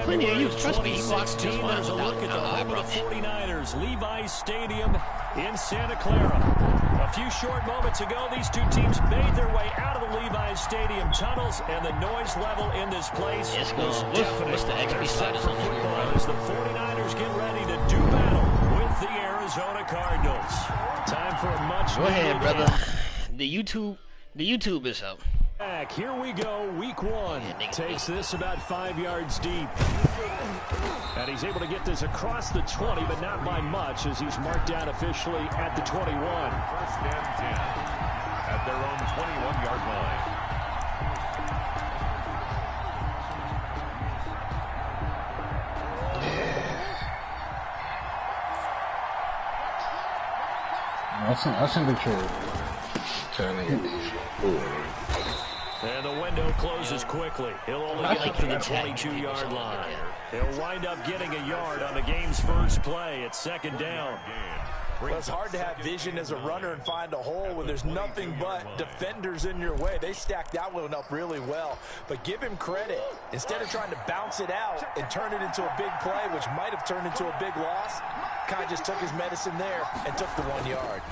plenty of youth. Trust me, he walks just fine. There's a look at the home of the 49ers, Levi's Stadium in Santa Clara. A few short moments ago, these two teams made their way out of the Levi's Stadium tunnels, and the noise level in this place is definitely what's the XP status on football as the 49ers get ready to do battle with the Arizona Cardinals. Time for a much Go ahead, brother. The YouTube is up. Back. Here we go, week one. Takes this about 5 yards deep. And he's able to get this across the 20, but not by much, as he's marked down officially at the 21. First and 10 at their own 21-yard line. I sent the trade. And the window closes quickly. He'll only get up to the 22-yard line. He'll wind up getting a yard on the game's first play. It's second down. Well, it's hard to have vision as a runner and find a hole when there's nothing but defenders in your way. They stacked that one up really well. But give him credit. Instead of trying to bounce it out and turn it into a big play, which might have turned into a big loss, kind of just took his medicine there and took the 1 yard.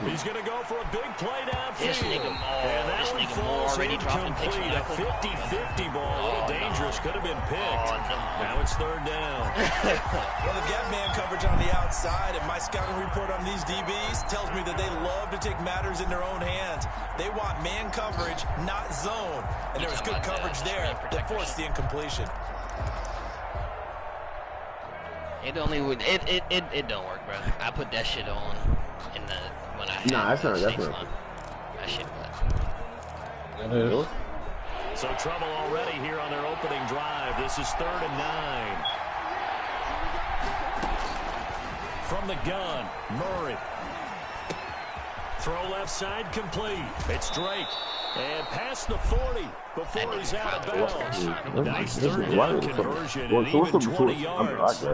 He's going to go for a big play downfield. This nigga Moore already dropping picks. A 50-50 ball. A little dangerous. Could have been picked. Now it's third down. Well, they've got man coverage on the outside, and my scouting report on these DBs tells me that they love to take matters in their own hands. They want man coverage, not zone. And there was good coverage there that forced the incompletion. It don't work, bro. I put that shit on in the when I had that's not. That shit was. So trouble already here on their opening drive. This is 3rd and 9. From the gun, Murray. Throw left side complete. It's Drake. And past the 40 before he's out of bounds. Nice third down conversion and even 20 yards.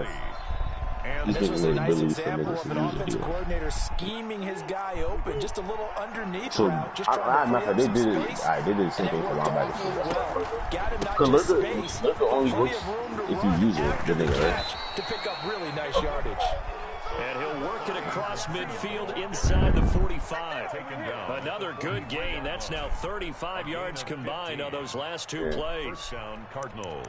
And this was a nice example of an offensive coordinator scheming his guy open, just a little underneath route, just trying to free up some space. They did the same thing for linebackers. Got him not just space, only plenty of room to if you use it, the nigga, to pick up really nice yardage. And he'll work it across midfield inside the 45. Another good gain. That's now 35 yards combined on those last two plays. First down, Cardinals.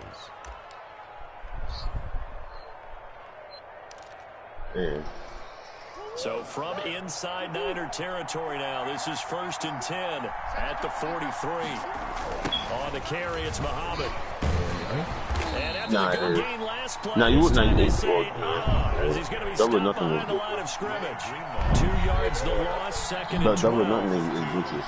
So from inside Niner territory now, this is 1st and 10 at the 43. On the carry, it's Muhammad. And after the good gain last play, you wouldn't they say, as he's going to be stopped behind the line of scrimmage. 2 yards the loss, 2nd and 12.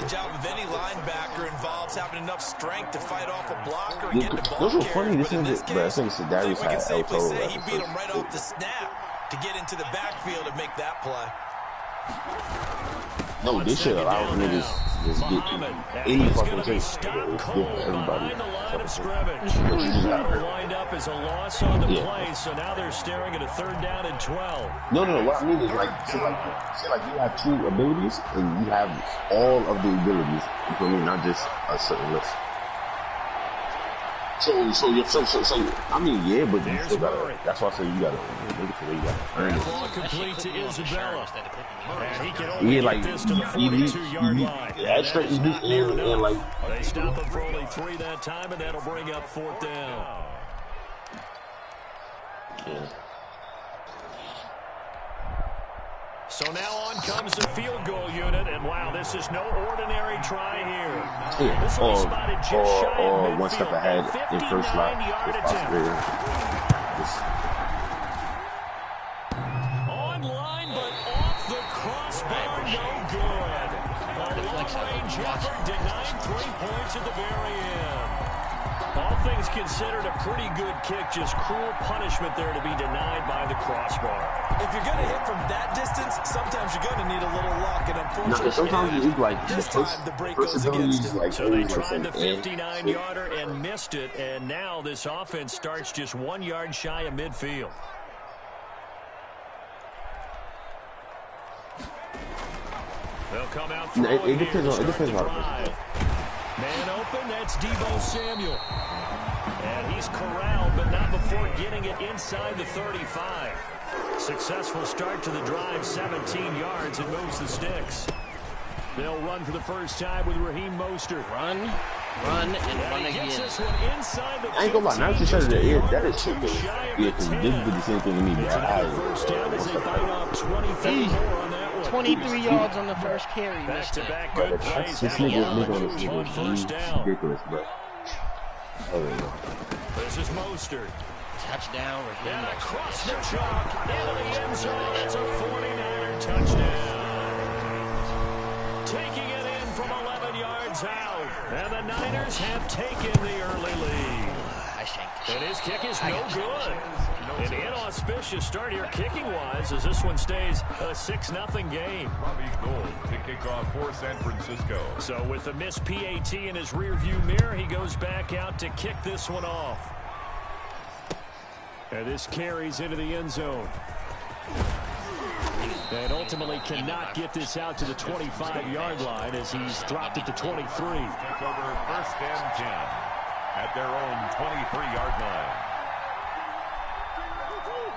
The job of any linebacker involves having enough strength to fight off a blocker and get the ball carried. Funny, but in this case, I think we can safely say he beat him right off the snap to get into the backfield and make that play. No, they should allow niggas just get 80 fucking takes. Give everybody. Will wind up as a loss on the play, so now they're staring at a 3rd down and 12. No. What I mean is say you have 2 abilities and you have all of the abilities. You feel me? Not just a certain list. So I mean, yeah, but you still gotta. That's why I say you gotta make it for you gotta earn it. Ball complete to Isabella. And he can Yeah, only like get this to the 42-yard line. Yeah, straight and like. They stop him for only 3 that time, and that'll bring up 4th down. Yeah. So now on comes the field goal unit, and wow, this is no ordinary try here. Yeah. This will be spotted just shy of midfield. 1 step ahead in first line. Online, but off the crossbar, no good. A long-range effort denied 3 points at the very end. All things considered, a pretty good kick, just cruel punishment there to be denied by the crossbar. If you're going to hit from that distance, sometimes you're going to need a little luck, and unfortunately, sometimes you need like this time the break goes against him. So they tried the 59-yarder and missed it, and now this offense starts just 1 yard shy of midfield. They'll come out throwing it depends on Man open, that's Deebo Samuel. is corralled, but not before getting it inside the 35. Successful start to the drive, 17 yards, and moves the sticks. They'll run for the first time with Raheem Mostert. Run, and run again. I ain't gonna lie, now that you said it, that is shit. Yeah, because you did the same thing to me, bro. First down as they bite off 23 more on that one. 23 yards on the first carry. Back-to-back good plays. This nigga on First down. ridiculous, bro. This is Mostert. Touchdown, Raheem. And across the chalk, into the end zone. It's a 49er touchdown. Taking it in from 11 yards out. And the Niners have taken the early lead. And his kick is no good. An inauspicious start here kicking-wise as this one stays a 6-0 game. Robbie Gould to kick off for San Francisco. So with the missed PAT in his rearview mirror, he goes back out to kick this one off. And this carries into the end zone. And ultimately cannot get this out to the 25-yard line as he's dropped it to 23. Take over first and 10 at their own 23-yard line.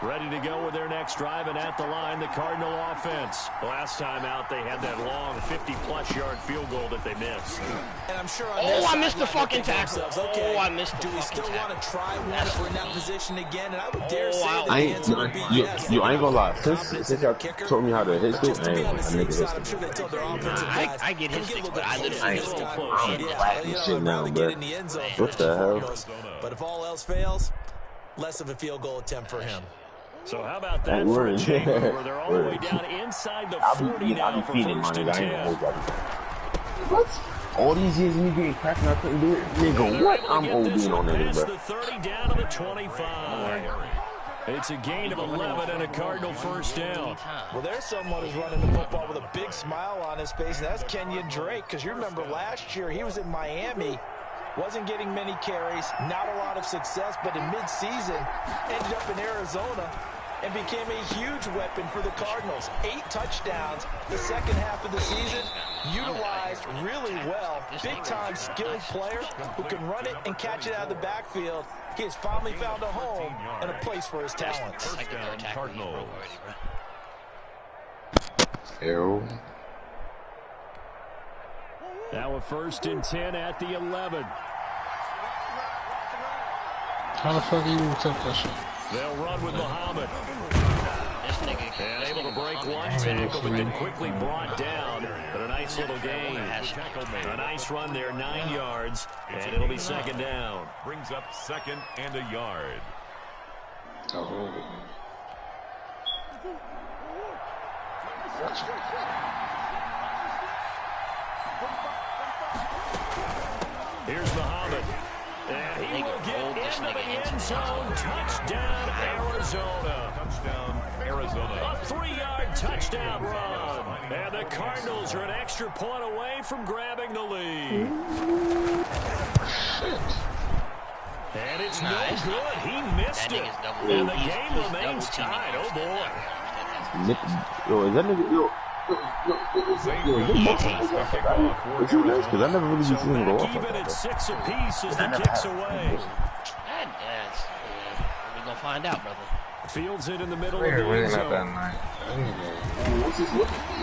Ready to go with their next drive, and at the line, the Cardinal offense. Last time out, they had that long 50-plus yard field goal that they missed. And I'm sure I missed the fucking tackle. Okay, I missed the do we fucking still tackle. want to try one if we're in that position again? And I would dare say that the I answer would be yes. ain't gonna lie. Since y'all told me how to hit Just it, to I be ain't on the gonna safe nigga side, I'm hit sure it. they told their offensive guys. I get his sticks, but I literally I just ain't clapping shit now, bro. What the hell? But if all else fails, less of a field goal attempt for him. So how about that for a changeover? They're all the way down inside the 40 now for first and 10. What? All these years of me getting cracked and I couldn't do it? Nigga, what? I'm ODing on niggas, bro. The 30 down to the 25. It's a gain of 11 and a Cardinal first down. Well, there's someone who's running the football with a big smile on his face, and that's Kenyon Drake, because you remember last year he was in Miami, wasn't getting many carries, not a lot of success, but in midseason ended up in Arizona and became a huge weapon for the Cardinals. 8 touchdowns the second half of the season, utilized really well. Big-time skilled player who can run it and catch it out of the backfield. He has finally found a home and a place for his talents. Cardinals. Arrow. Now a first and 10 at the 11. How the fuck are you gonna take that shit? They'll run with Muhammad. This nigga And able to break one tackle, but then quickly brought down. But a nice little gain. A nice run there, 9 yards, and it'll be second down. Brings up second and a yard. Oh. Here's Muhammad. And he will get into the end zone. Touchdown, Arizona. Touchdown, Arizona. A 3-yard touchdown run. And the Cardinals are an extra point away from grabbing the lead. And it's no good. He missed it. And the game remains tied. Oh, boy. Yo, is that nigga? Yo, is he nice? Because I never really seen him go off. Even at 6 apiece as the kicks away. We're gonna find out, brother. Fields it in the middle of the end zone.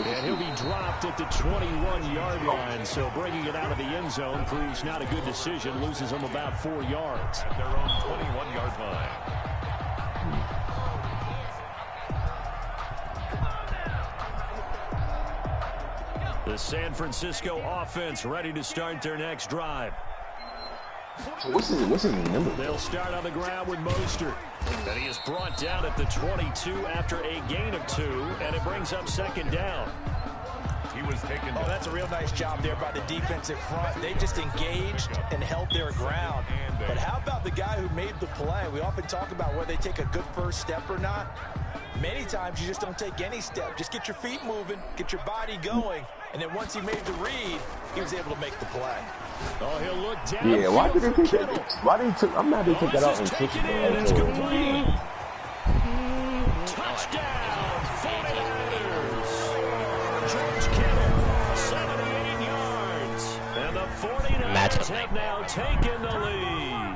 And he'll be dropped at the 21-yard line. So breaking it out of the end zone proves not a good decision. Loses him about 4 yards. At their own 21-yard line. The San Francisco offense ready to start their next drive. So what's his number? They'll start on the ground with Mostert. And he is brought down at the 22 after a gain of 2, and it brings up second down. He was taken. Oh, that's a real nice job there by the defensive front. They just engaged and held their ground. But how about the guy who made the play? We often talk about whether they take a good first step or not. Many times you just don't take any step. Just get your feet moving, get your body going, and then once he made the read, he was able to make the play. Oh, he'll look down. Yeah, why did they take that? Why did he took? I'm mad they took that out and took it. It's complete. Touchdown, 49ers. George Kittle, 78 yards. And the 49ers have now taken the lead.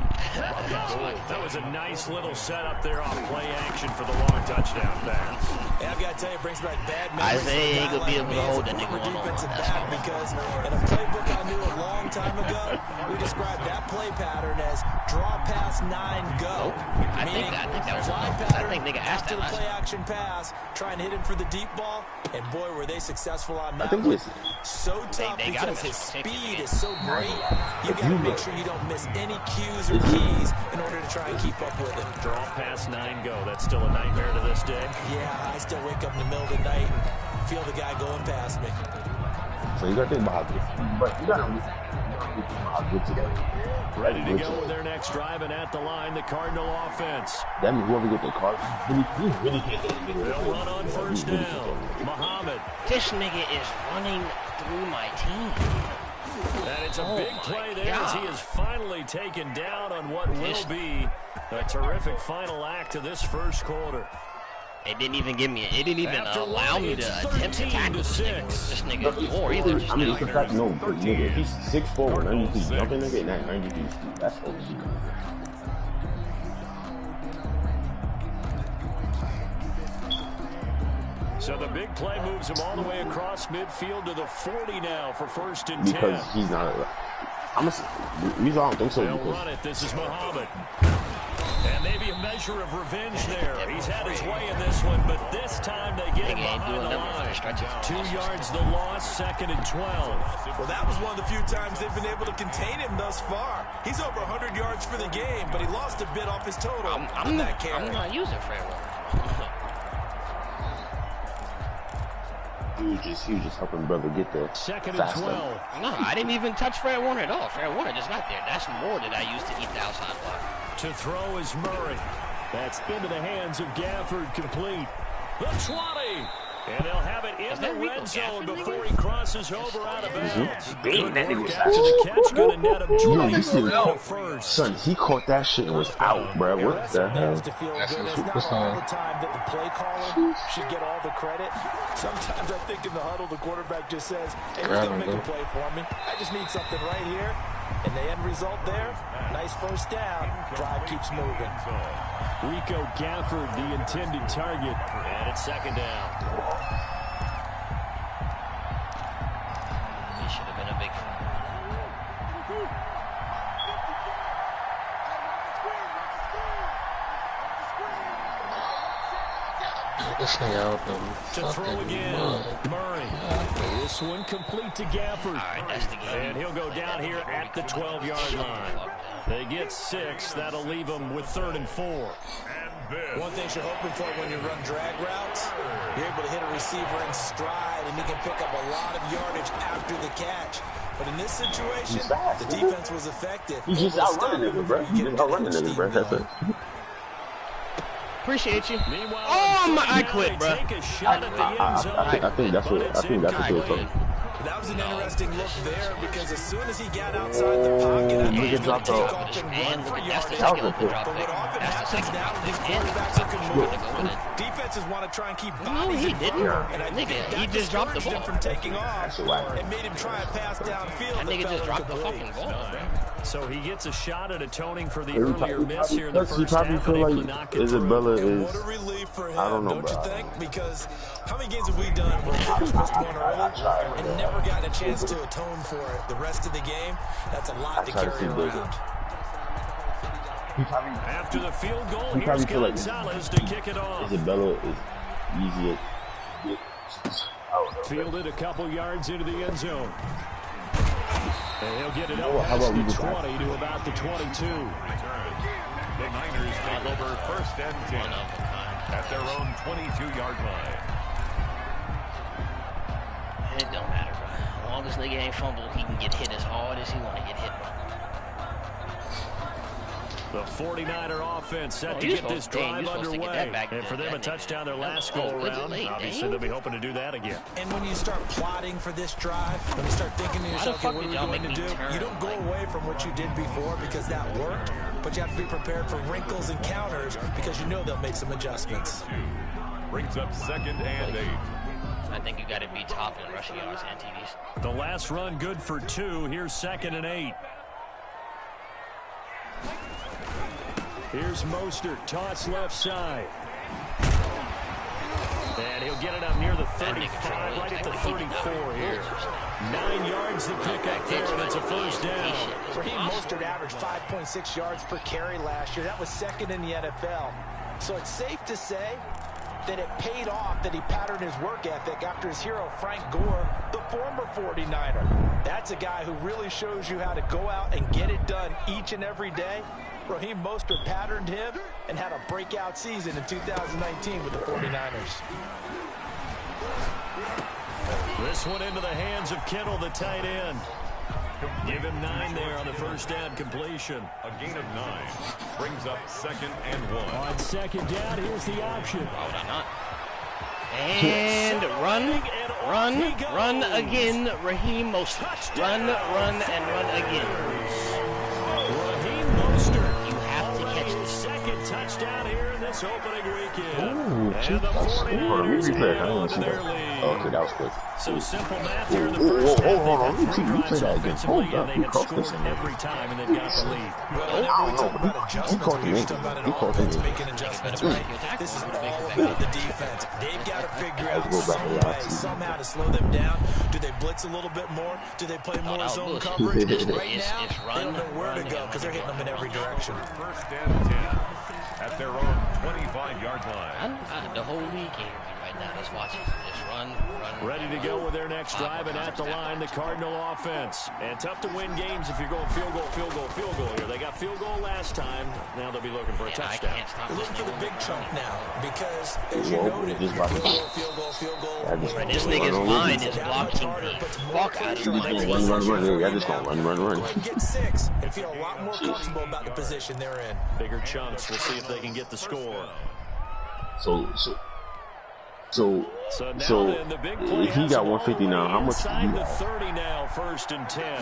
That was a nice little setup there off play action for the long touchdown pass. Yeah, I've got to tell you, it brings back bad memories. Isaiah ain't gonna be able to hold that nigga one one-on-one. Because in a playbook I knew a long time ago, we described that play pattern as draw pass 9 go. I think that was fly I pattern think nigga asked after that the last play action pass, try and hit him for the deep ball, and boy were they successful on that. So tough they because his speed is so great. You got to make sure you don't miss any cues or keys in order to try and keep up with him. Draw pass 9 go. That's still a nightmare to this day. Yeah, I still wake up in the middle of the night and feel the guy going past me. So you got to think about this, but you got to think about how good together. Ready to go with their next drive, and at the line, the Cardinal offense. That means whoever get the card, he really can't get it. They'll run on first down. Muhammad. This nigga is running through my team. And it's a big play there as he is finally taken down on what will be a terrific final act of this first quarter. It didn't even give me. It didn't even allow me to attempt to tackle this nigga. This nigga or either. Just no, nigga. If he's 6'4", 90 feet, jumping nigga in that 90 feet, that's OG. So the big play moves him all the way across midfield to the 40 now for 1st and 10. Because he's not. We don't think so. They'll run it. This is Muhammad. And maybe a measure of revenge there. He's had his way in this one, but this time they get him behind the line. 2 yards the loss, 2nd and 12. Well, that was one of the few times they've been able to contain him thus far. He's over 100 yards for the game, but he lost a bit off his total. I'm not using Fred Warner. He was just helping brother get there. 2nd and 12. No, I didn't even touch Fred Warner at all. Fred Warner just got there. That's more than I used to eat the outside block. To throw is Murray. That's into the hands of Gafford, complete. The 20. And they'll have it in the red zone before he crosses over out of bounds. Good work after the catch. Going to net him 20 first. Son, he caught that shit and was out, bro. What the hell? It's not all the time that the play caller should get all the credit. Sometimes I think in the huddle, the quarterback just says, hey, who's going to make a play for me? I just need something right here. And the end result there, nice first down. Drive keeps moving. Rico Gafford, the intended target. And it's 2nd down. He should have been a big. This thing out to throw again. Murray. This one complete to Gafford. All right, that's the game. And he'll go down here at the 12-yard line. They get 6. That'll leave them with 3rd and 4. One thing you're hoping for when you run drag routes, you're able to hit a receiver in stride, and he can pick up a lot of yardage after the catch. But in this situation, the defense was effective. He's just outrunning him, bro. He's just outrunning him, bro. That's it. Appreciate you. Oh my! I quit, bro. I think that's what he was talking. That was an interesting look there because as soon as he got outside the pocket, I thought he was going to take off and run for yardage. But what often happens now is these quarterbacks who can move, defenses want to try and keep bodies in front. And I think that discouraged him from taking off and made him try and pass downfield. That nigga just dropped the fucking ball, bro. So he gets a shot at atoning for the earlier miss here in the first half. He probably feel like Isabella is. What a relief for him, I don't know, don't you think? Because how many games have we done where kickers missed one early and never gotten a chance to atone for it? The rest of the game, that's a lot to carry around. After the field goal, here's Gonzalez to kick it off. Isabella is easier. Fielded a couple yards into the end zone. And he'll get it up past the 20 to about the 22. The Niners take over 1st and 10 at their own 22-yard line. It don't matter, bro. As long as nigga ain't fumbled, he can get hit as hard as he want to get hit. The 49er offense set to get this drive underway. And for them, a touchdown their last go-around. Obviously, they'll be hoping to do that again. And when you start plotting for this drive, when you start thinking to yourself, okay, what are we going to do? You don't go away from what you did before because that worked, but you have to be prepared for wrinkles and counters because you know they'll make some adjustments. Brings up 2nd and 8. I think you got to be top in rushing yards and TDs. The last run good for 2. Here's 2nd and 8. Here's Mostert, toss left side. And he'll get it up near the 35, right at the 34 here. 9 yards to pick up there, and it's a first down. Raheem Mostert averaged 5.6 yards per carry last year. That was second in the NFL. So it's safe to say that it paid off that he patterned his work ethic after his hero, Frank Gore, the former 49er. That's a guy who really shows you how to go out and get it done each and every day. Raheem Mostert patterned him and had a breakout season in 2019 with the 49ers. This one into the hands of Kittle, the tight end. Give him 9 there on the first down completion. A gain of 9 brings up 2nd and 1. On second down, here's the option. Why would I not? And run again, Raheem Mostert. Run, and run again. Raheem Mostert. You have to catch his second touchdown here in this opening weekend. Ooh, And the 49ers hang on to their lead. Okay, that was quick. So simple math here in the first half. Hold on. They've had 3 drives Replay that again. offensively, Hold up. and they He had crossed scored this in every time, and they've got the lead. Whenever we talk about adjustments, caught we're me. just talking about an He caught me. offense making adjustments, right? This is all about the defense. They've got to figure out some way, somehow to slow them down. Do they blitz a little bit more? Do they play more zone coverage? Right now, they don't know where to go because they're hitting them in every direction. First and 10 at their own 25-yard line. The whole league here right now is watching. Just run. Ready to go with their next drive, and at the line, the Cardinal offense. And tough to win games if you're going field goal here. They got field goal last time. Now they'll be looking for a touchdown. They're looking for the big chunk now because, as you noted, field goal. This nigga's line is blocking the fuck out of him. Run. Yeah, just gonna run. Get 6 and feel a lot more comfortable about the position they're in. Bigger chunks. We'll see if they can get the score. So now the big play he got 150 now. How much do you inside the have? 30 now, 1st and 10.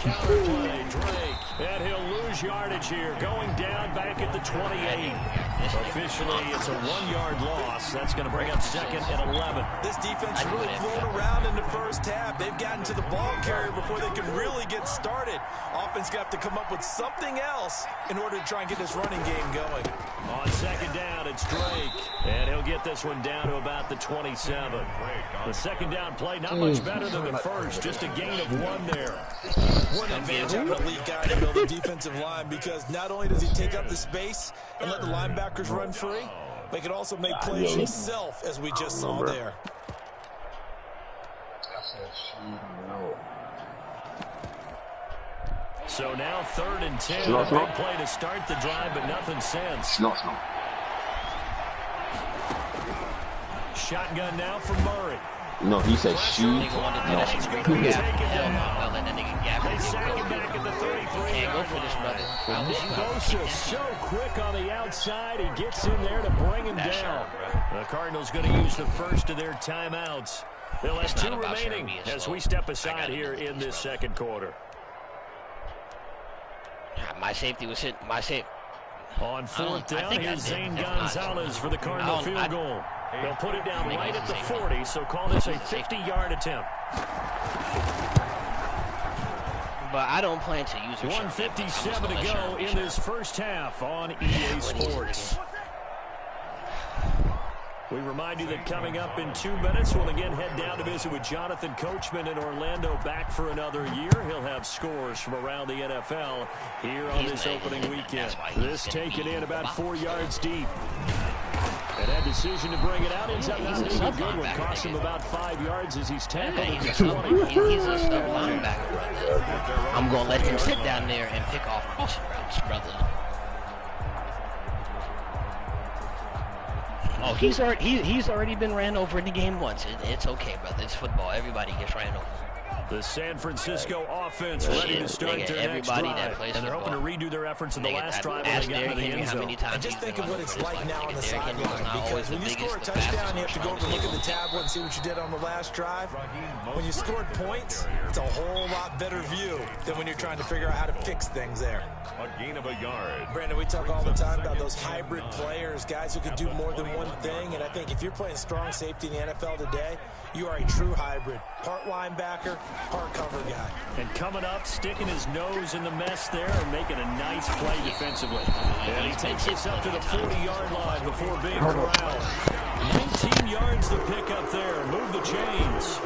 Counterplay, Drake. And he'll lose yardage here. Going down back at the 28. Officially, it's a 1-yard loss. That's going to bring up 2nd and 11. This defense really floated around in the first half. They've gotten to the ball carrier before they can really get started. Offense got to come up with something else in order to try and get this running game going. On second down, it's Drake. And he'll get this one down to about the 27. The second down play, not much better than the first. Just a gain of 1 there. What an advantage having a elite guy in the middle of the defensive line, because not only does he take up the space and let the linebackers run free, but he can also make plays himself, as we just saw there. So now 3rd and 10. A big play to start the drive, but nothing since. Shotgun now for Murray. No, he said shoot. They sack him back at the 33. Can't go for this, brother. Bosa so quick on the outside. He gets in there to bring him down. The Cardinals going to use the first of their timeouts. They'll have 2 remaining as we step aside here in this second quarter. My safety was hit. On 4th down, here's Zane Gonzalez for the Cardinal field goal. They'll put it down right at the 40, so call this a 50-yard attempt. But I don't plan to use it. 1:57 to go in this first half on EA Sports. We remind you that coming up in 2 minutes, we'll again head down to visit with Jonathan Coachman in Orlando, back for another year. He'll have scores from around the NFL here on this opening weekend. This taken in about 4 yards deep. And that decision to bring it out ends up not being a good one. Cost him about 5 yards as he's tackled at the 20. He's a sub linebacker. I'm going to let him sit down there and pick off crossing routes, brother. Oh, he's already been ran over in the game once. It's okay, brother. It's football. Everybody gets ran over. The San Francisco offense ready to start their next drive. And they're hoping to redo their efforts in the last drive when they got into the end zone. And just think of what it's like now on the sideline, because when you score a touchdown, you have to go over and look at the tablet and see what you did on the last drive. When you scored points, it's a whole lot better view than when you're trying to figure out how to fix things there. A gain of a yard. Brandon, we talk all the time about those hybrid players, guys who can do more than one thing. And I think if you're playing strong safety in the NFL today, you are a true hybrid. Part linebacker, hard cover guy. And coming up, sticking his nose in the mess there and making a nice play defensively. And he takes this up to the 40-yard line before being corralled. 19 yards to pick up there. Move the chains.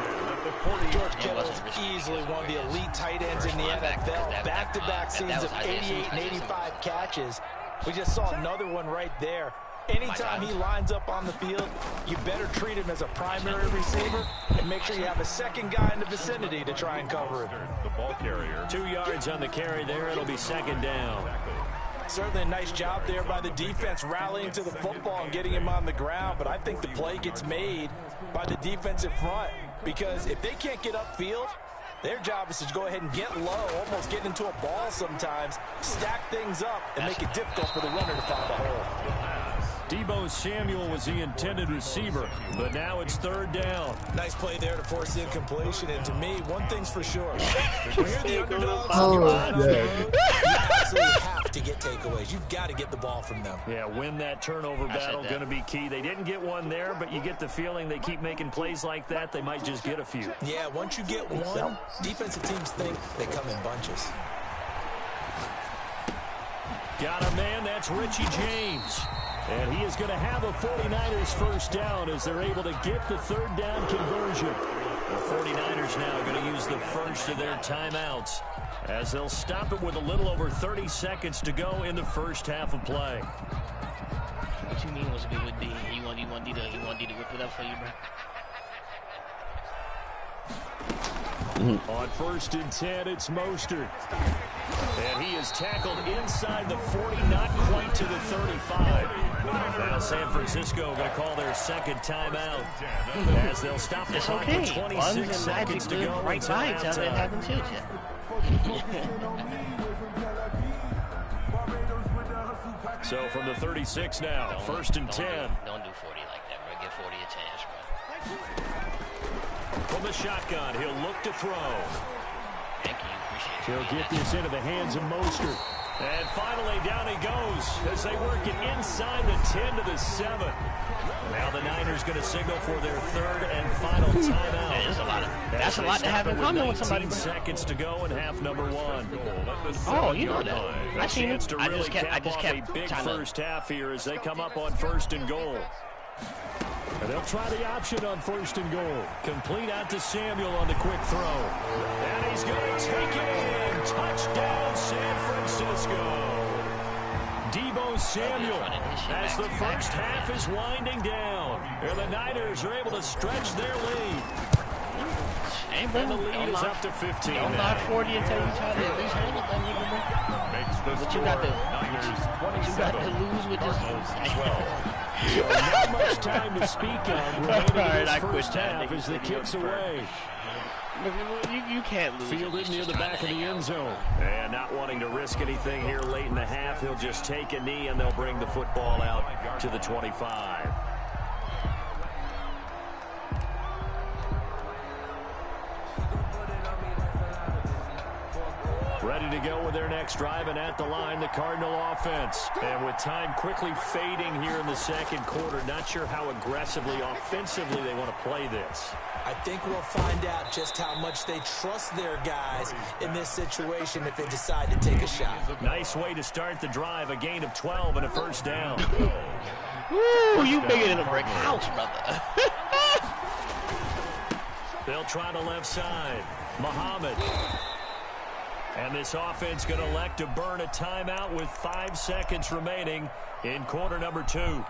George Kittle is easily one of the elite tight ends in the NFL. Back-to-back seasons of 88 and 85 catches. We just saw another one right there. Anytime he lines up on the field, you better treat him as a primary receiver and make sure you have a second guy in the vicinity to try and cover him. The ball carrier. 2 yards on the carry there. It'll be second down. Certainly a nice job there by the defense rallying to the football and getting him on the ground, but I think the play gets made by the defensive front because if they can't get upfield, their job is to go ahead and get low, almost get into a ball sometimes, stack things up, and make it difficult for the runner to find a hole. Deebo Samuel was the intended receiver, but now it's third down. Nice play there to force the incompletion, and to me, one thing's for sure. When you're the underdogs, you absolutely have to get takeaways. You've got to get the ball from them. Yeah, win that turnover battle, going to be key. They didn't get one there, but you get the feeling they keep making plays like that, they might just get a few. Yeah, once you get one, defensive teams think they come in bunches. Got a man, that's Richie James. And he is going to have a 49ers first down as they're able to get the third down conversion. The 49ers now going to use the first of their timeouts as they'll stop it with a little over 30 seconds to go in the first half of play. What you mean was good with D? You want D to rip it up for you, bro? On 1st and 10, it's Mostert. And he is tackled inside the 40, not quite to the 35. Now San Francisco going to call their second timeout as they'll stop the clock with 26 seconds to go. Right by each other and have them shoot you. So from the 36 now, 1st and 10. Don't do 40 like that, bro. Give 40 a chance, bro. From the shotgun, he'll look to throw. Thank you. Appreciate you. He'll get this into the hands of Mostert. And finally, down he goes as they work it inside the 10 to the 7. Now the Niners going to signal for their third and final timeout. That's a lot to have in common with somebody. 19 seconds to go in half number 1. Oh, you know that. I seen it. I just kept a big first half here as they come up on 1st and goal. And they'll try the option on 1st and goal. Complete out to Samuel on the quick throw. And he's going to take it in. Touchdown, San Francisco. Deebo Samuel as the first half is winding down. And the Niners are able to stretch their lead. And the lead is up to 15 Don't now. knock 40 until you try to at least hold it. But you got to lose with just 12. So not much time to speak of remaining in this first half as the kicks away. You can't lose. Fielded near the back of the end zone. And not wanting to risk anything here late in the half, he'll just take a knee and they'll bring the football out to the 25. Ready to go with their next drive, and at the line, the Cardinal offense. And with time quickly fading here in the second quarter, not sure how aggressively, offensively they want to play this. I think we'll find out just how much they trust their guys in this situation if they decide to take a shot. Nice way to start the drive, a gain of 12 and a first down. Woo, you bigger than a brick house, brother. They'll try the left side. Muhammad. And this offense going to elect to burn a timeout with 5 seconds remaining in quarter number 2.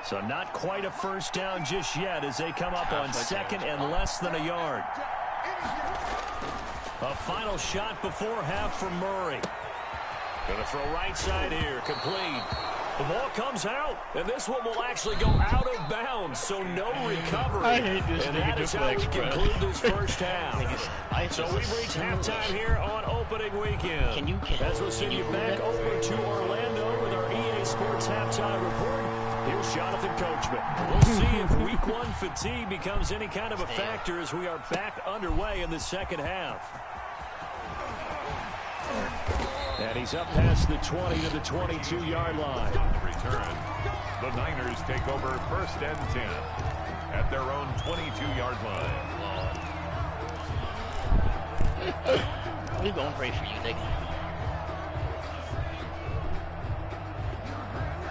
So not quite a first down just yet as they come up on 2nd and less than a yard. A final shot before half from Murray. Going to throw right side here, complete. The ball comes out, and this one will actually go out of bounds, so no recovery. I hate this. And that is how we conclude this first half. So we've reached halftime here on opening weekend. As we'll send you back over to Orlando with our EA Sports halftime report, here's Jonathan Coachman. We'll see if week 1 fatigue becomes any kind of a factor as we are back underway in the second half. And he's up past the 20 to the 22-yard line. Return. The Niners take over 1st and 10 at their own 22-yard line. We gonna pray for you, nigga.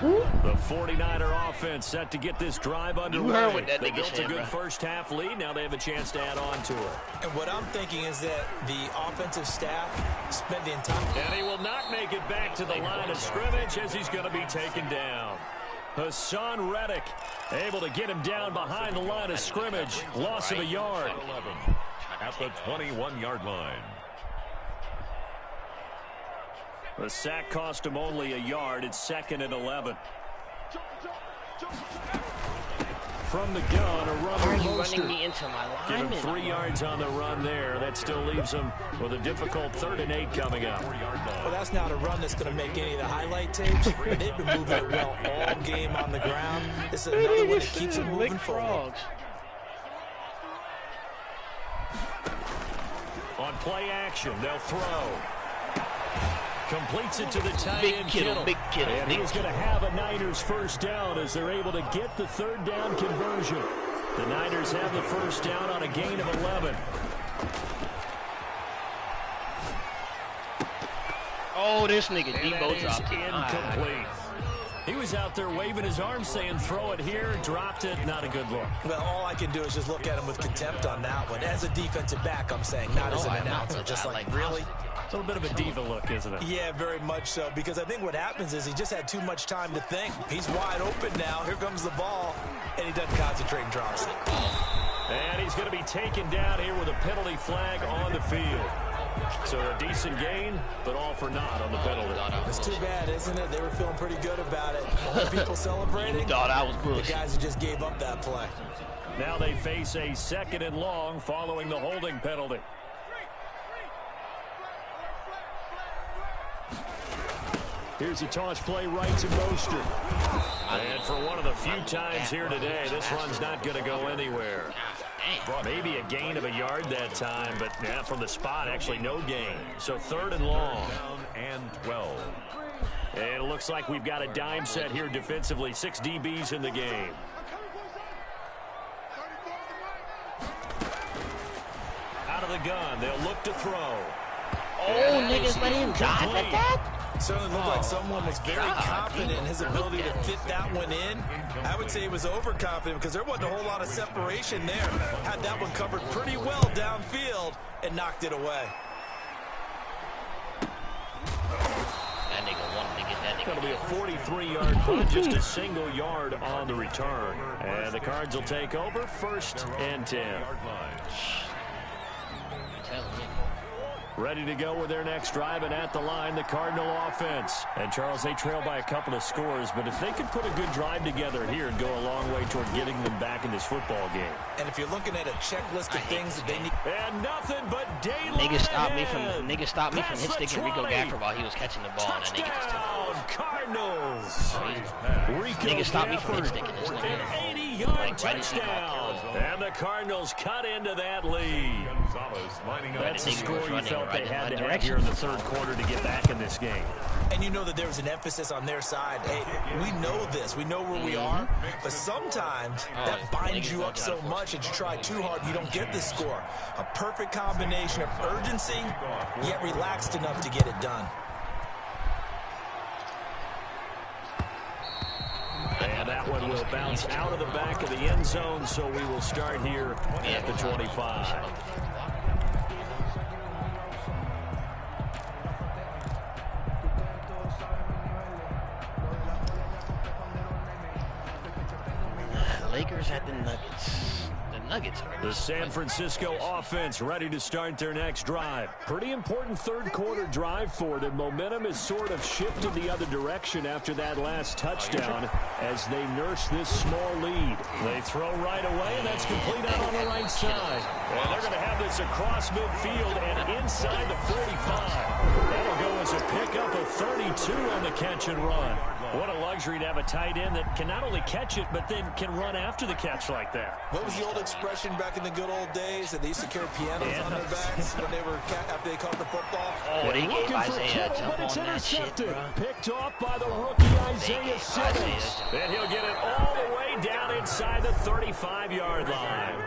The 49er offense set to get this drive underway. You heard what that They nigga built a said, good bro. first half lead. Now they have a chance to add on to it. And what I'm thinking is that the offensive staff spent the entire... And he will not make it back to the line of scrimmage as he's going to be taken down. Hassan Reddick able to get him down behind the line of scrimmage. Loss of a yard. 11 at the 21-yard line. The sack cost him only a yard. It's 2nd and 11. From the gun, a Why are runner you poster. running me into my Give him lineman? 3 yards on the run there. That still leaves him with a difficult 3rd and 8 coming up. Well, that's not a run that's going to make any of the highlight tapes, but they've been moving it well all game on the ground. This is another one that keeps them moving forward. On play action, they'll throw. Completes it to the tight Big end, Kittle, big Kittle. And he's going to have a Niners first down as they're able to get the 3rd down conversion. The Niners have the first down on a gain of 11. Oh, this nigga And Debo that is dropped it. incomplete. He was out there waving his arms saying throw it here, dropped it, not a good look. Well, all I can do is just look at him with contempt on that one. As a defensive back, I'm saying, not as an announcer. Just like, really? It's a little bit of a diva look, isn't it? Yeah, very much so, because I think what happens is he just had too much time to think. He's wide open now. Here comes the ball, and he doesn't concentrate and drops it. And he's going to be taken down here with a penalty flag on the field. So a decent gain, but all for naught on the penalty. It's too bad, isn't it? They were feeling pretty good about it. All the people celebrating. Thought I was The bullshit. guys who just gave up that play. Now they face a 2nd and long following the holding penalty. Here's a toss play right to Mostert. And for one of the few times here today, this run's not going to go anywhere. Maybe a gain of a yard that time, but yeah, from the spot, actually no gain. So 3rd and long. Down and 12. And it looks like we've got a dime set here defensively. 6 DBs in the game. Out of the gun, they'll look to throw. Oh, niggas let him dive at that? Certainly looked like someone was very confident in his ability to fit that one in. I would say he was overconfident because there wasn't a whole lot of separation there. Had that one covered pretty well downfield and knocked it away. That nigga wanted to get that nigga. That'll be a 43-yard punt, just a single yard on the return. And the Cards will take over, 1st and 10. Ready to go with their next drive, and at the line, the Cardinal offense. And, Charles, they trail by a couple of scores, but if they could put a good drive together here and go a long way toward getting them back in this football game. And if you're looking at a checklist of things that they need... And nothing but daylight Nigga stopped me from Past hit the sticking Rico 20. Gafford while he was catching the ball, and that nigga just took it. Touchdown, Cardinals. Nigga stopped me from hit sticking this An nigga. 80-yard Like, right into the touchdown. And the Cardinals cut into that lead. Gonzalez lining up. That's the nigga score was you running felt right they in had my to have direction. here in the 3rd quarter to get back in this game. And you know that there was an emphasis on their side. Hey, we know this. We know where we are. But sometimes that binds you up so much that you try too hard, you don't get the score. A perfect combination of urgency, yet relaxed enough to get it done. And that one will bounce out of the back of the end zone, so we will start here at the 25. Lakers at the Nuggets. The Nuggets are The San Francisco offense ready to start their next drive. Pretty important 3rd quarter drive for them. Momentum has sort of shifted the other direction after that last touchdown as they nurse this small lead. They throw right away, and that's complete out on the right side. And they're going to have this across midfield and inside the 45. That'll go as a pickup of 32 on the catch and run. What a luxury to have a tight end that can not only catch it, but then can run after the catch like that. What was the old expression back in the good old days that they used to carry pianos on their backs when they were after they caught the football? Oh, they gave Isaiah a jump on that shit, bro. Picked off by the rookie Isaiah Simmons. And he'll get it all the way down inside the 35-yard line.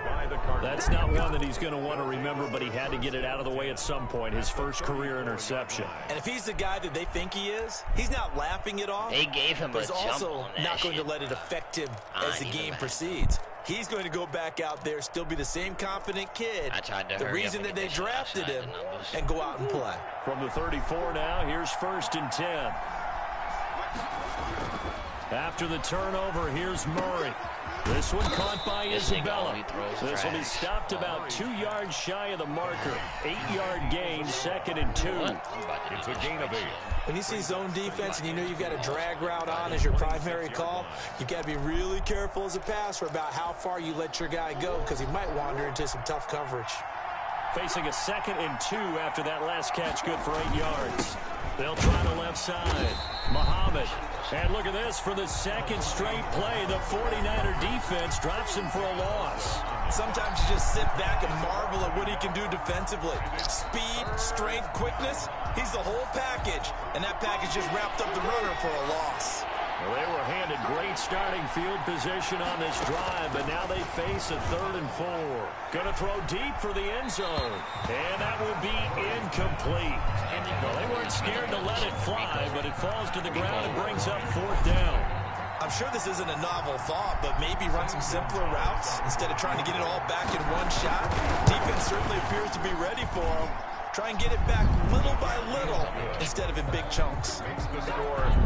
That's not one that he's going to want to remember, but he had to get it out of the way at some point. His first career interception. And if he's the guy that they think he is, he's not laughing it off. They gave him but a he's jump also on that not going shit, to let it affect him as the game man. proceeds. He's going to go back out there, still be the same confident kid. I tried to the hurry reason up that and they get this drafted outside him the numbers. and go out and play. From the 34 now, here's 1st and 10. After the turnover, here's Murray. This one caught by Isabella. This will be stopped about 2 yards shy of the marker. 8-yard gain, 2nd and 2. It's a gain of 8. When you see zone defense and you know you've got a drag route on as your primary call, you've got to be really careful as a passer about how far you let your guy go because he might wander into some tough coverage. Facing a 2nd and 2 after that last catch, good for 8 yards. They'll try the left side. Muhammad. And look at this for the 2nd straight play. The 49er defense drops him for a loss. Sometimes you just sit back and marvel at what he can do defensively. Speed, strength, quickness. He's the whole package. And that package just wrapped up the runner for a loss. Well, they were handed great starting field position on this drive, but now they face a 3rd and 4. Going to throw deep for the end zone. And that will be incomplete. Well, they weren't scared to let it fly, but it falls to the ground and brings up 4th down. I'm sure this isn't a novel thought, but maybe run some simpler routes instead of trying to get it all back in one shot. Defense certainly appears to be ready for him. Try and get it back little by little instead of in big chunks.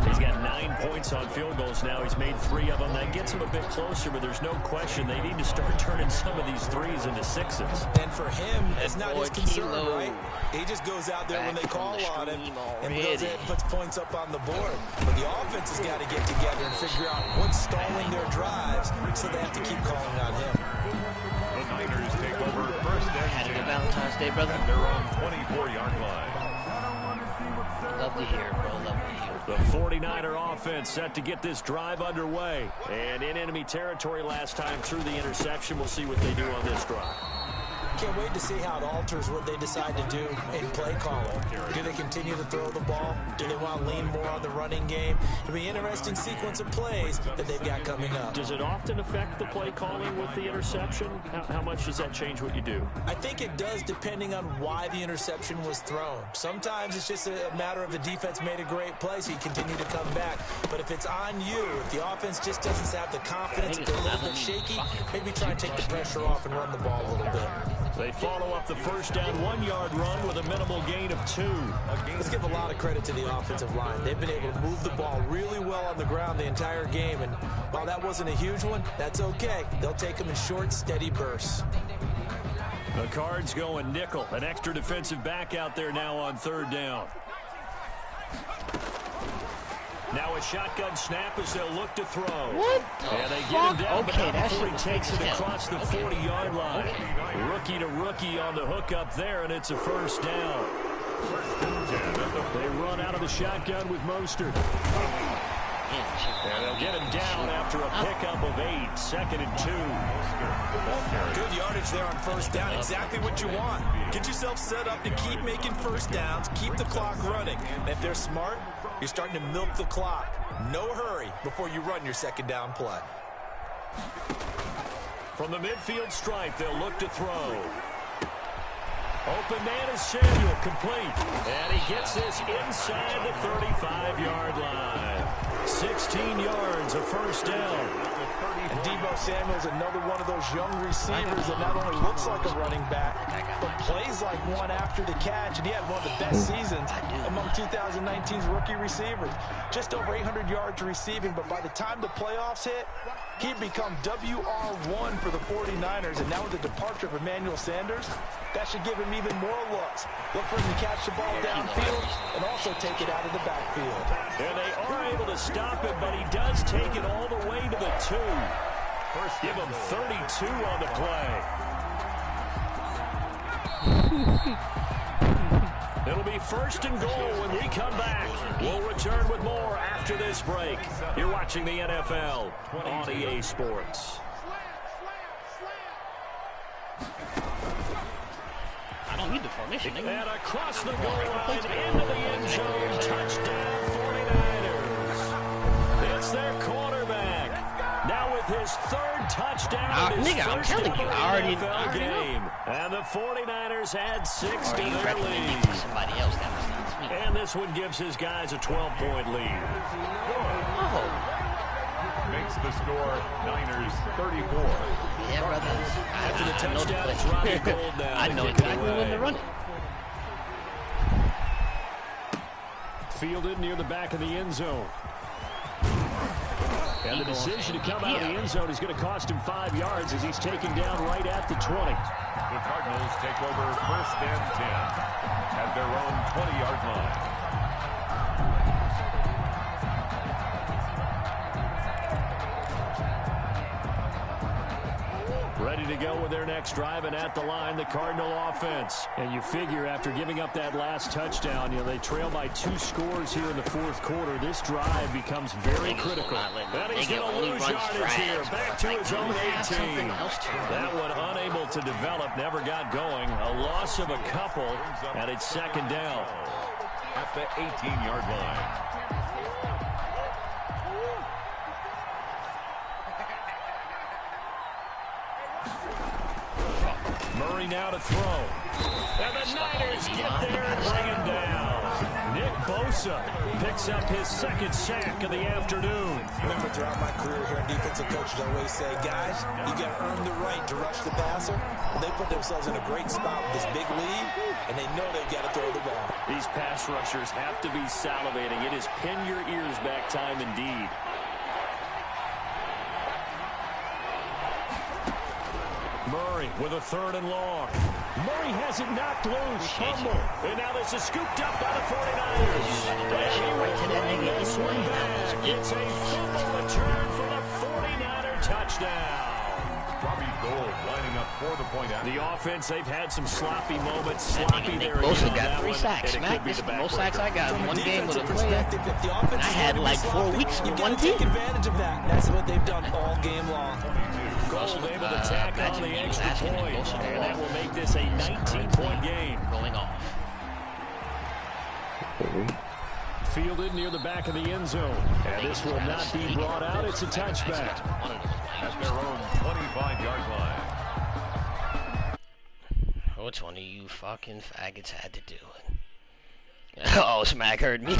He's got 9 points on field goals now. He's made 3 of them. That gets him a bit closer, but there's no question they need to start turning some of these 3s into 6s. And for him, it's not his concern, right? He just goes out there when they call on him and goes in and puts points up on the board. But the offense has got to get together and figure out what's stalling their drives, so they have to keep calling on him. The Niners take over 1st and Had a good Valentine's Day, brother. at their own 24-yard line. Love to hear it, bro. Love to hear it. The 49er offense set to get this drive underway. And in enemy territory last time through the interception. We'll see what they do on this drive. Can't wait to see how it alters what they decide to do in play calling. Do they continue to throw the ball? Do they want to lean more on the running game? It'll be an interesting sequence of plays that they've got coming up. Does it often affect the play calling with the interception? How much does that change what you do? I think it does depending on why the interception was thrown. Sometimes it's just a matter of the defense made a great play, so you continue to come back. But if it's on you, if the offense just doesn't have the confidence, if they're a little bit shaky, maybe try and take the pressure off and run the ball a little bit. They follow up the 1st down 1-yard run with a minimal gain of 2. Let's give a lot of credit to the offensive line. They've been able to move the ball really well on the ground the entire game, and while that wasn't a huge one, that's okay. They'll take them in short, steady bursts. The Cards going nickel. An extra defensive back out there now on 3rd down. Now a shotgun snap as they'll look to throw. What the And they fuck? get him down, Okay, but that before he shit was takes it big as hell. across the 40-yard line. Rookie to rookie on the hook up there, and it's a 1st down. They run out of the shotgun with Mostert. And they'll get him down after a pickup of 8, 2nd and 2. Good yardage there on 1st down. Exactly what you want. Get yourself set up to keep making 1st downs, keep the clock running. And if they're smart, you're starting to milk the clock. No hurry before you run your 2nd down play. From the midfield stripe, they'll look to throw. Open man is Samuel, complete. And he gets this inside the 35-yard line. 16 yards, a 1st down. And Deebo Samuel's another one of those young receivers that not only looks like a running back, but plays like one after the catch. And he had one of the best seasons among 2019's rookie receivers. Just over 800 yards receiving, but by the time the playoffs hit, he'd become WR1 for the 49ers. And now with the departure of Emmanuel Sanders, that should give him even more looks. Look for him to catch the ball downfield and also take it out of the backfield. And they are able to stop it, but he does take it all the way to the 2. First, give him 32 on the play. It'll be 1st and goal when we come back. We'll return with more after after this break. You're watching the NFL on EA Sports. I don't need the formation. And across the goal line into the end zone. Touchdown 49ers. It's their quarterback. Now with his third touchdown in his I'm telling you, I already game. And the 49ers add 6 to their lead. Somebody else, that was not me. And this one gives his guys a 12-point lead. Oh. Makes the score Niners 34. Yeah, brother. After the touchdown, it's I Robbie Gould now. I know exactly when to run it. Fielded near the back of the end zone. And the decision to come out of the end zone is going to cost him 5 yards as he's taken down right at the 20. The Cardinals take over first and 10 at their own 20-yard line. Ready to go with their next drive, and at the line, the Cardinal offense. And you figure after giving up that last touchdown, they trail by 2 scores here in the fourth quarter. This drive becomes very critical. And he's going to lose yardage here. Back to his own 18. That one unable to develop, never got going. A loss of a couple, and it's second down. At the 18-yard line. Murray now to throw. And the Niners get there and bring him down. Nick Bosa picks up his second sack of the afternoon. Remember, throughout my career here in defensive coaches, I always say, guys, you got to earn the right to rush the passer. And they put themselves in a great spot with this big lead, and they know they've got to throw the ball. These pass rushers have to be salivating. It is pin your ears back time indeed. Murray with a third and long. Murray has it knocked loose. Fumble. And now this is scooped up by the 49ers. And this one back. It's a fumble return for the 49er touchdown. Robbie Gould lining up for the point out. The offense, they've had some sloppy moments. Sloppy there. Bosa got 3 sacks. Mac, this is the most sacks I got in one game with a player. And I had like 4 weeks with one team. Take advantage of that. That's what they've done all game long. Gould able to tack on the extra point. And that will make this a 19-point game. Going off. Fielded near the back of the end zone. And this will not be brought out. It's a touchback. At their own 25-yard line. Which one of you fucking faggots had to do it? Oh, Smack heard me.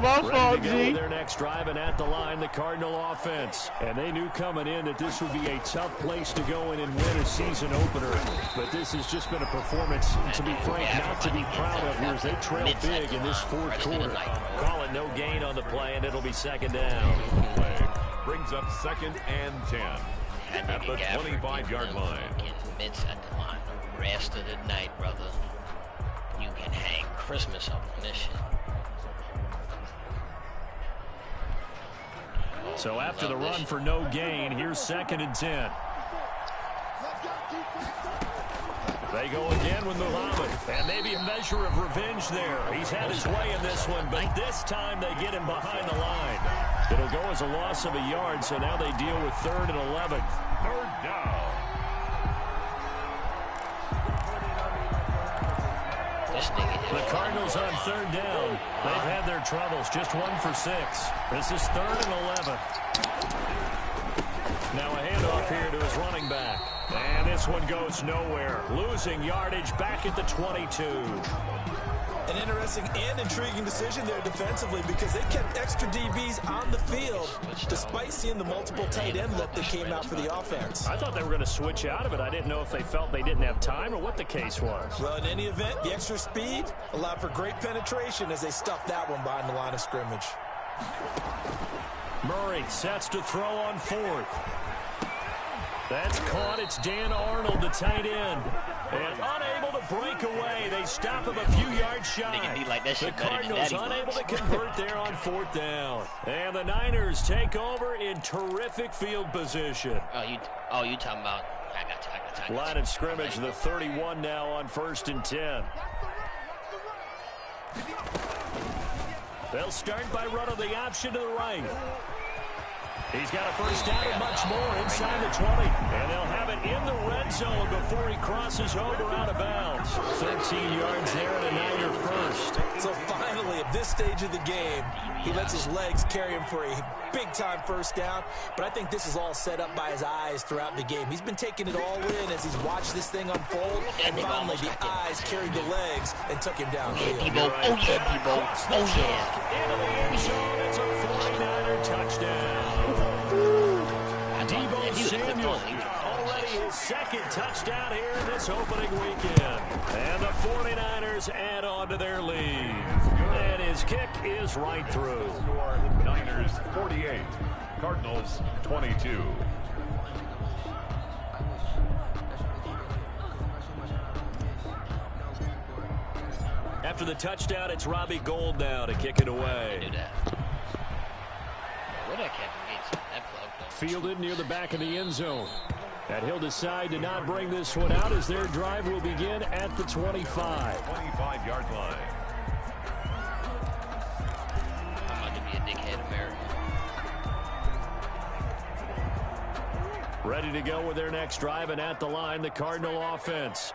My fault, G. Their next drive, and at the line, the Cardinal offense. And they knew coming in that this would be a tough place to go in and win a season opener. But this has just been a performance, to be frank, not to be proud of here as they trail big in this fourth quarter. Call it no gain on the play, and it'll be second down. Brings up second and 10 at the 25-yard line. Mitts at the line the rest of the night, brother. You can hang Christmas up on this shit. So after the run for no gain, here's second and 10. They go again with Muhammad, and maybe a measure of revenge there. He's had his way in this one, but this time they get him behind the line. It'll go as a loss of a yard, so now they deal with 3rd and 11. Third down. The Cardinals on 3rd down. They've had their troubles, just 1 for 6. This is 3rd and 11. Now a handoff here to his running back. And this one goes nowhere. Losing yardage back at the 22. An interesting and intriguing decision there defensively because they kept extra DBs on the field despite seeing the multiple tight end look that came out for the offense. I thought they were going to switch out of it. I didn't know if they felt they didn't have time or what the case was. Well, in any event, the extra speed allowed for great penetration as they stuffed that one behind the line of scrimmage. Murray sets to throw on 4th. That's caught. It's Dan Arnold, the tight end. And unable to break away. They stop him a few yards shy. The Cardinals unable to convert there on 4th down. And the Niners take over in terrific field position. Oh, you talking about... I got you. Line of scrimmage, the 31 now on 1st and 10. They'll start by running the option to the right. He's got a first down and much more inside the 20. And they'll have it in the red zone before he crosses over out of bounds. 13 yards there and a Niner first. So finally, at this stage of the game, he lets his legs carry him for a big-time first down. But I think this is all set up by his eyes throughout the game. He's been taking it all in as he's watched this thing unfold. And finally, the eyes carried the legs and took him downfield. Oh, yeah, Debo. Oh, yeah. Into the end zone. It's a 49er touchdown. Debo Samuel, already his second touchdown here in this opening weekend. And the 49ers add on to their lead. And his kick is right through. Niners 48, Cardinals 22. After the touchdown, it's Robbie Gould now to kick it away. Do that. What I kept that plug. Fielded near the back of the end zone. And he'll decide to not bring this one out as their drive will begin at the 25. 25-yard line. I'm about to be a dickhead American. Ready to go with their next drive, and at the line, the Cardinal offense.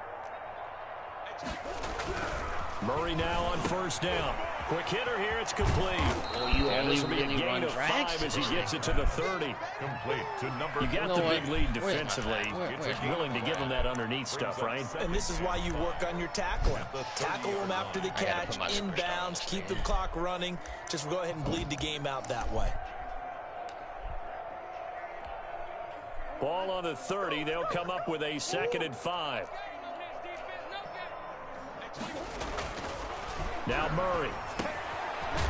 Murray now on first down. Quick hitter here, it's complete. Oh, you and only this will be a really gain run of drags 5 as to he this gets thing. it to the 30. Complete to number You got You know the big what? lead Where's my defensively. flag? Where's Willing to give him that underneath stuff, right? And this is why you work on your tackling. Tackle them after the I gotta catch, put my superstar inbounds, on keep the the clock running. Just go ahead and bleed the game out that way. Ball on the 30. They'll come up with a 2nd and 5. Now Murray.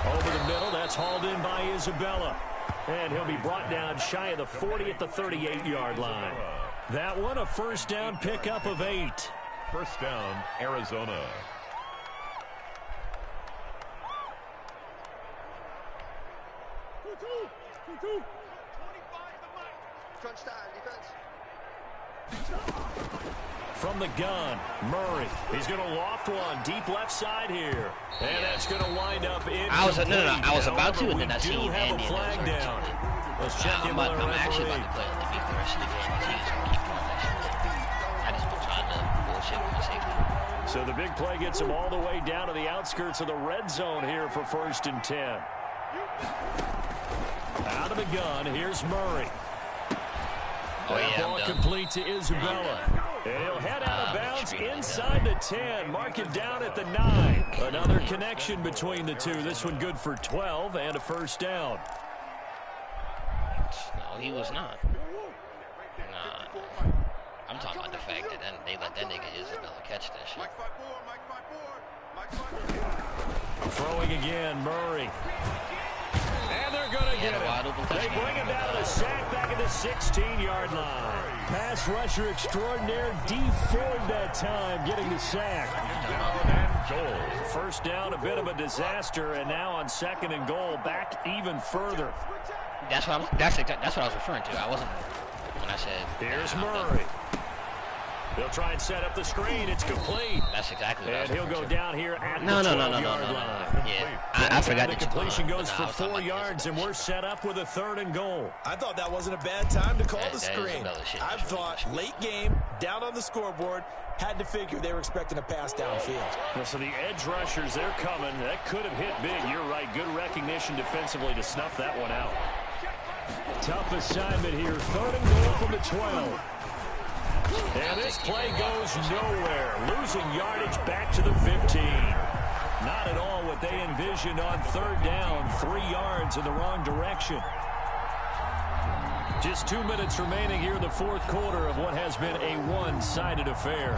Over the middle. That's hauled in by Isabella. And he'll be brought down shy of the 40 at the 38-yard line. That one, a first down pickup of 8. First down, Arizona. From the gun, Murray. He's going to loft one deep left side here. And that's going to wind up in. I was about to, and then I seen have Andy a flag down. Let's check in I'm with our actually referee. about to play on the beat the rest of the game. He's gonna keep doing that shit. I just been trying to bullshit with my safety. So the big play gets him all the way down to the outskirts of the red zone here for 1st and 10. Out of the gun, here's Murray. Oh, That yeah, ball I'm done. complete to Isabella. And he'll head out of bounds inside the 10. Mark it down at the 9. Another connection between the two. This one good for 12 and a first down. No, he was not. Nah. I'm talking about the fact that they let that nigga Isabella catch that shit. Throwing again, Murray. And they're going to get it. They bring him down to the sack back at the 16-yard line. Pass rusher extraordinaire, D Ford that time, getting the sack. And goal. First down, a bit of a disaster, and now on 2nd and goal, back even further. That's what I was referring to. I wasn't when I said. Here's I'm done. Murray. They'll try and set up the screen. It's complete. That's exactly what I was And he'll referring go to. down here at No. the 12-yard line. Yeah, I forgot The that you completion won, goes but for I was talking 4 about the yards, and Isabella we're shit. set up with a 3rd and goal. I thought that wasn't a bad time to call That the screen. Isabella shit I was really thought good. late game, down on the scoreboard, had to figure they were expecting a pass downfield. Well, so the edge rushers, they're coming. That could have hit big. You're right. Good recognition defensively to snuff that one out. Tough assignment here. 3rd and goal from the 12. And this play goes nowhere. Losing yardage back to the 15. Not at all what they envisioned on 3rd down. 3 yards in the wrong direction. Just 2 minutes remaining here in the 4th quarter of what has been a one-sided affair.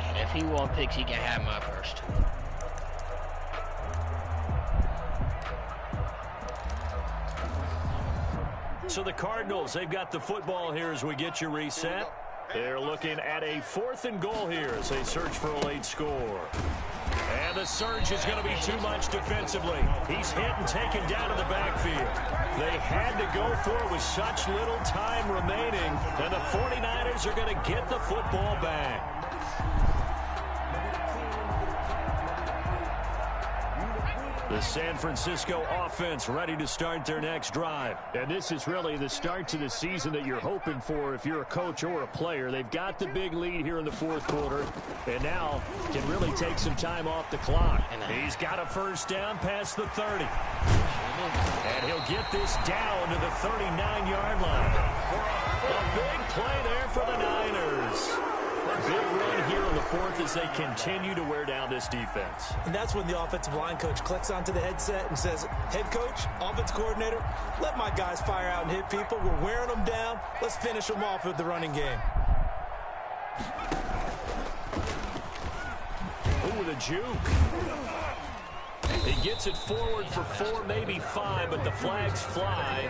And if he won't picks, he can have my first. So the Cardinals, they've got the football here as we get you reset. They're looking at a 4th and goal here as they search for a late score. And the surge is going to be too much defensively. He's hit and taken down in the backfield. They had to go for it with such little time remaining. And the 49ers are going to get the football back. The San Francisco offense ready to start their next drive. And this is really the start to the season that you're hoping for if you're a coach or a player. They've got the big lead here in the fourth quarter, and now can really take some time off the clock. He's got a first down past the 30. And he'll get this down to the 39-yard line. A big play there for the Niners. A big run here in the fourth as they continue to wear down this defense. And that's when the offensive line coach clicks onto the headset and says, head coach, offense coordinator, let my guys fire out and hit people. We're wearing them down. Let's finish them off with the running game. Ooh, the juke. He gets it forward for 4, maybe 5, but the flags fly.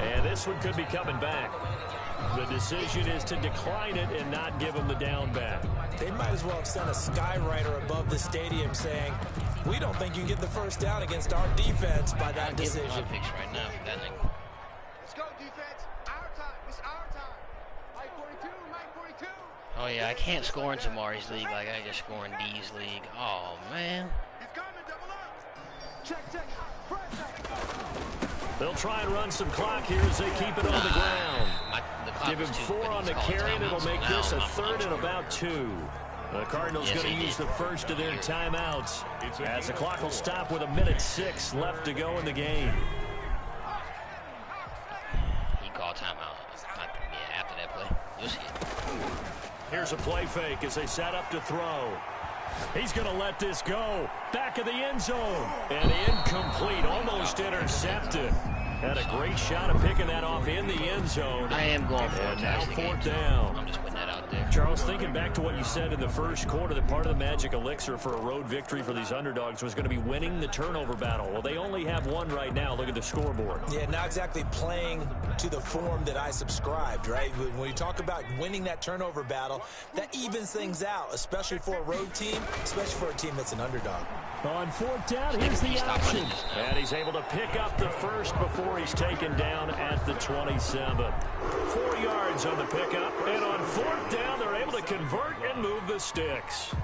And this one could be coming back. The decision is to decline it and not give him the down back. They might as well extend a skywriter above the stadium saying, we don't think you can get the first down against our defense by that decision. Picks right now for that nigga. Let's go, defense. Our time. It's our time. Mike 42, Mike 42. Oh, yeah, I can't score in Tamari's league like I can score in D's league. Oh, man. He's coming, double up. Check. They'll try and run some clock here as they keep it on the ground. Give him 4 on the carry, and it'll make this a 3rd and about 2. The Cardinals going to use the first of their timeouts as the clock will stop with 1:06 left to go in the game. He called timeout. Yeah, after that play. You'll see it. Here's a play fake as they set up to throw. He's going to let this go. Back of the end zone. And incomplete. Almost intercepted. Had a great shot of picking that off in the end zone. I am going for it. Now 4th down. I'm just putting that out there. Charles, thinking back to what you said in the first quarter, that part of the magic elixir for a road victory for these underdogs was going to be winning the turnover battle. Well, they only have one right now. Look at the scoreboard. Yeah, not exactly playing to the form that I subscribed, right? When you talk about winning that turnover battle, that evens things out, especially for a road team, especially for a team that's an underdog. On 4th down, here's the option. And he's able to pick up the first before he's taken down at the 27. 4 yards on the pickup. And on 4th down, they're able to convert and move the sticks.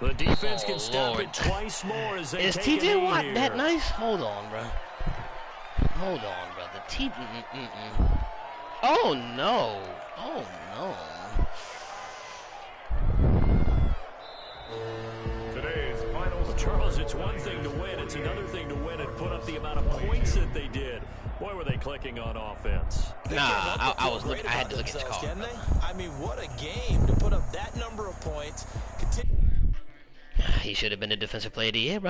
The defense can stop it twice more as they take Is TJ Watt here. that nice? Hold on, bro. Hold on, brother. Oh, no. Oh, no. Today's final Well, Charles, it's one thing to win. It's another thing to win and put up the amount of points that they did. Boy, were they clicking on offense. Nah, I was looking. I had to look at this call. I mean, what a game to put up that number of points. He should have been the defensive player of the year, bro.